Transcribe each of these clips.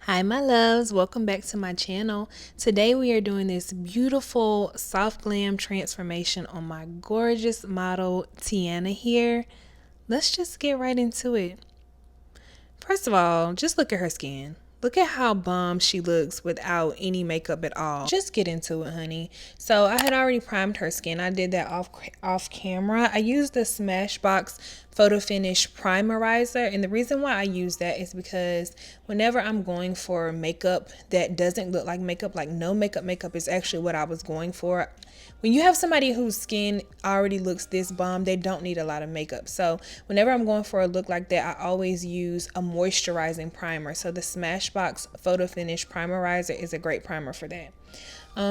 Hi my loves, welcome back to my channel. Today we are doing this beautiful soft glam transformation on my gorgeous model Tiana here. Let's just get right into it. First of all, just look at her skin. Look at how bomb she looks without any makeup at all. Just get into it, honey. So I had already primed her skin. I did that off camera. I used the Smashbox Photo Finish Primerizer, and the reason why I use that is because whenever I'm going for makeup that doesn't look like makeup, like no makeup is actually what I was going for. When you have somebody whose skin already looks this bomb, they don't need a lot of makeup. So whenever I'm going for a look like that, I always use a moisturizing primer. So the Smashbox Photo Finish Primerizer is a great primer for that.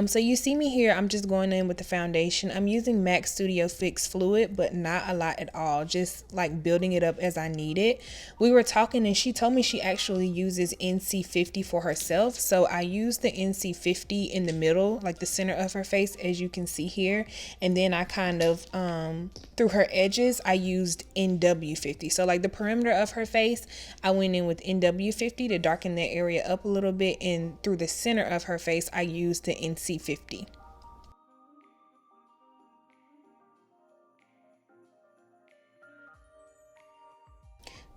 So you see me here, I'm just going in with the foundation. I'm using MAC Studio Fix Fluid, but not a lot at all, just like building it up as I need it. We were talking and she told me she actually uses NC50 for herself. So I use the NC50 in the middle, like the center of her face, as you can see here. And then I kind of, through her edges, I used NW50. So like the perimeter of her face, I went in with NW50 to darken that area up a little bit. And through the center of her face, I used the NC50.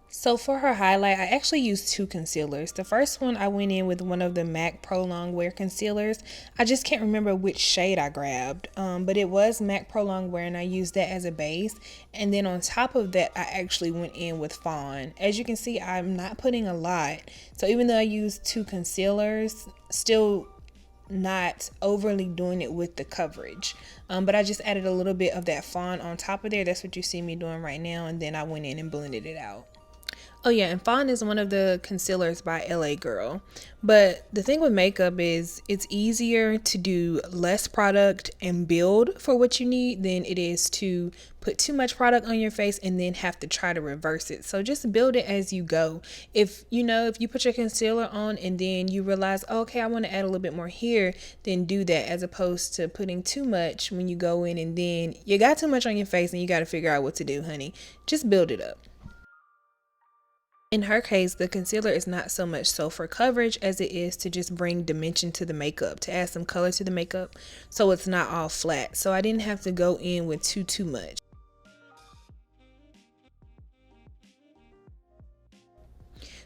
So for her highlight, I actually used two concealers. The first one, I went in with one of the MAC Pro Longwear concealers. I just can't remember which shade I grabbed, but it was MAC Pro Longwear and I used that as a base. And then on top of that, I actually went in with Fawn. As you can see, I'm not putting a lot. So even though I used two concealers, still not overly doing it with the coverage, but I just added a little bit of that Fawn on top of there. That's what you see me doing right now, and then I went in and blended it out. Oh yeah, and Fawn is one of the concealers by LA Girl. But the thing with makeup is it's easier to do less product and build for what you need than it is to put too much product on your face and then have to try to reverse it. So just build it as you go. If you put your concealer on and then you realize, oh, okay, I want to add a little bit more here, then do that, as opposed to putting too much when you go in and then you got too much on your face and you got to figure out what to do, honey. Just build it up. In her case, the concealer is not so much so for coverage as it is to just bring dimension to the makeup, to add some color to the makeup so it's not all flat. So I didn't have to go in with too much.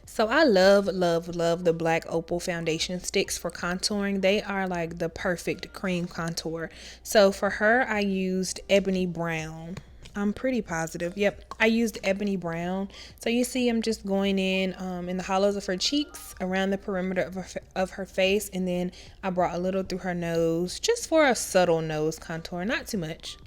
So I love the black opal foundation sticks for contouring. They are like the perfect cream contour. So for her, I used Ebony Brown. I'm pretty positive. Yep, I used Ebony Brown. So you see I'm just going in the hollows of her cheeks, around the perimeter of her face, and then I brought a little through her nose, just for a subtle nose contour, not too much.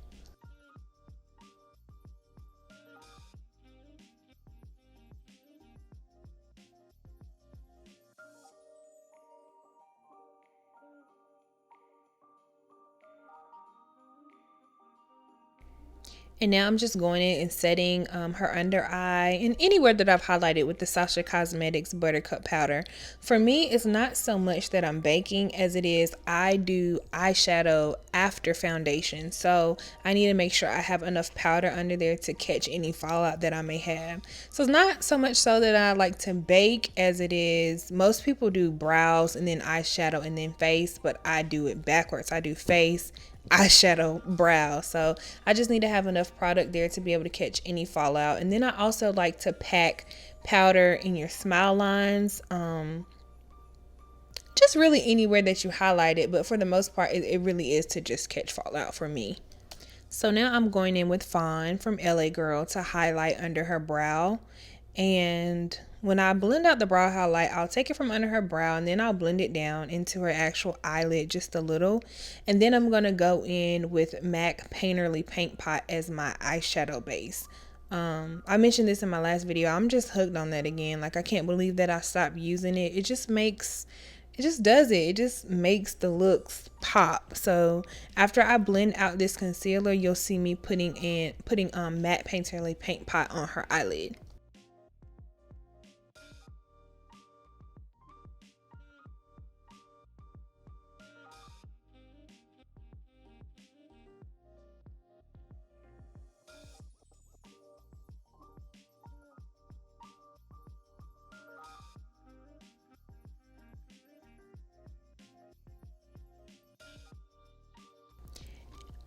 And now I'm just going in and setting her under eye and anywhere that I've highlighted with the Sasha Cosmetics Buttercup Powder. For me, it's not so much that I'm baking as it is I do eyeshadow after foundation. So I need to make sure I have enough powder under there to catch any fallout that I may have. So it's not so much so that I like to bake as it is most people do brows and then eyeshadow and then face, but I do it backwards. I do face, eyeshadow, brow. So I just need to have enough product there to be able to catch any fallout. And then I also like to pack powder in your smile lines, just really anywhere that you highlight it, but for the most part it really is to just catch fallout for me. So now I'm going in with Fawn from LA Girl to highlight under her brow. And when I blend out the brow highlight, I'll take it from under her brow and then I'll blend it down into her actual eyelid just a little. And then I'm going to go in with MAC Painterly Paint Pot as my eyeshadow base. I mentioned this in my last video. I'm just hooked on that again. Like, I can't believe that I stopped using it. It just does it. It just makes the looks pop. So after I blend out this concealer, you'll see me putting matte Painterly Paint Pot on her eyelid.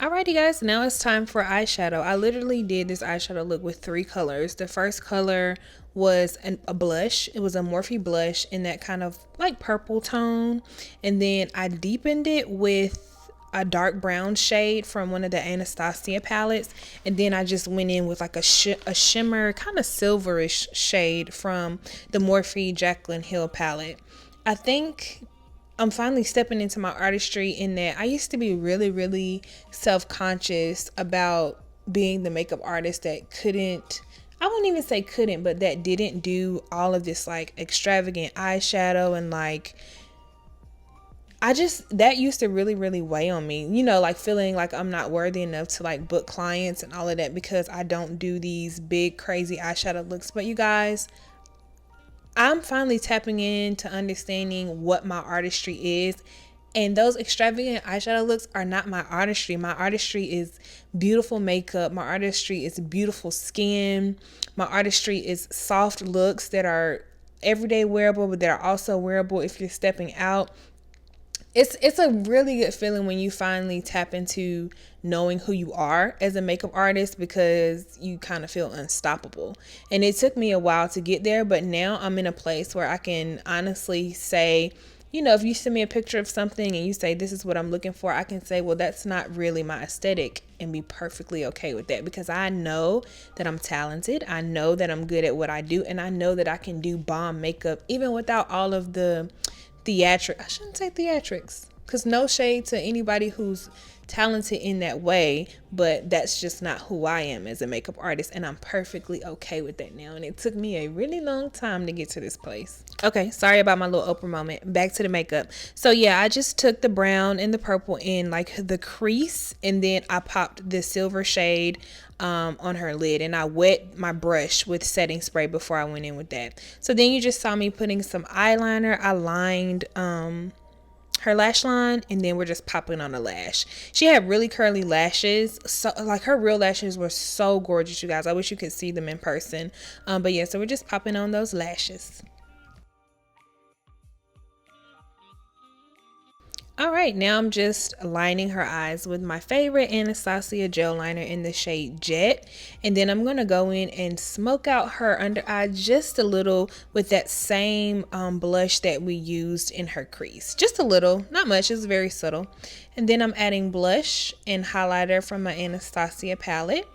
Alrighty guys, now it's time for eyeshadow. I literally did this eyeshadow look with 3 colors. The first color was a blush. It was a Morphe blush in that kind of like purple tone. And then I deepened it with a dark brown shade from one of the Anastasia palettes. And then I just went in with like a shimmer, kind of silverish shade from the Morphe Jaclyn Hill palette. I think I'm finally stepping into my artistry in that I used to be really self-conscious about being the makeup artist that couldn't, I wouldn't even say couldn't, but that didn't do all of this like extravagant eyeshadow and like, that used to really weigh on me, you know, like feeling like I'm not worthy enough to like book clients and all of that because I don't do these big crazy eyeshadow looks. But you guys, I'm finally tapping into understanding what my artistry is. And those extravagant eyeshadow looks are not my artistry. My artistry is beautiful makeup. My artistry is beautiful skin. My artistry is soft looks that are everyday wearable, but that are also wearable if you're stepping out. It's a really good feeling when you finally tap into knowing who you are as a makeup artist, because you kind of feel unstoppable. And it took me a while to get there, but now I'm in a place where I can honestly say, you know, if you send me a picture of something and you say this is what I'm looking for, I can say, well, that's not really my aesthetic, and be perfectly okay with that, because I know that I'm talented. I know that I'm good at what I do, and I know that I can do bomb makeup even without all of the I shouldn't say theatrics, because no shade to anybody who's talented in that way, but that's just not who I am as a makeup artist, and I'm perfectly okay with that now. And it took me a really long time to get to this place. Okay, sorry about my little Oprah moment. Back to the makeup. So yeah, I just took the brown and the purple in like the crease, and then I popped the silver shade on her lid, and I wet my brush with setting spray before I went in with that. So then you just saw me putting some eyeliner. I lined her lash line, and then we're just popping on a lash. She had really curly lashes, so like her real lashes were so gorgeous, you guys. I wish you could see them in person. But yeah, so we're just popping on those lashes. All right, now I'm just lining her eyes with my favorite Anastasia gel liner in the shade Jet. And then I'm going to go in and smoke out her under eye just a little with that same blush that we used in her crease. Just a little, not much, it's very subtle. And then I'm adding blush and highlighter from my Anastasia palette.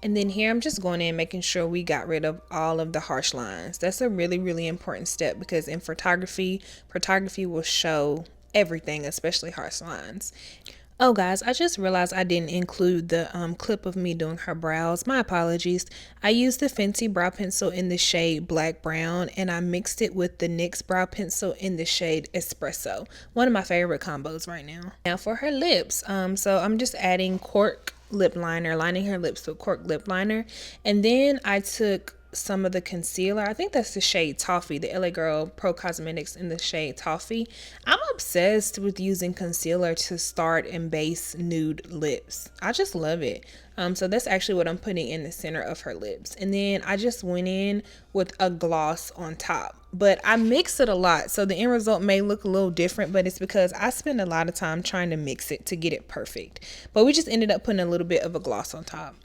And then here I'm just going in making sure we got rid of all of the harsh lines. That's a really important step, because in photography will show everything, especially harsh lines. Oh guys, I just realized I didn't include the clip of me doing her brows. My apologies. I used the Fenty brow pencil in the shade Black Brown, and I mixed it with the NYX brow pencil in the shade Espresso. One of my favorite combos right now. Now for her lips, so I'm just adding cork lip liner, lining her lips with cork lip liner, and then I took some of the concealer. I think that's the shade Toffee, the LA Girl Pro Cosmetics in the shade Toffee. I'm obsessed with using concealer to start and base nude lips. I just love it. So that's actually what I'm putting in the center of her lips. And then I just went in with a gloss on top. But I mix it a lot, so the end result may look a little different, but it's because I spend a lot of time trying to mix it to get it perfect. But we just ended up putting a little bit of a gloss on top.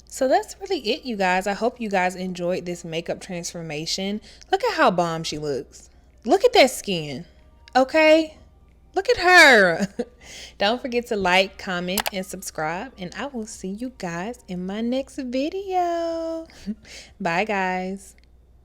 So that's really it, you guys. I hope you guys enjoyed this makeup transformation. Look at how bomb she looks. Look at that skin. Okay? Look at her. Don't forget to like, comment, and subscribe. And I will see you guys in my next video. Bye, guys.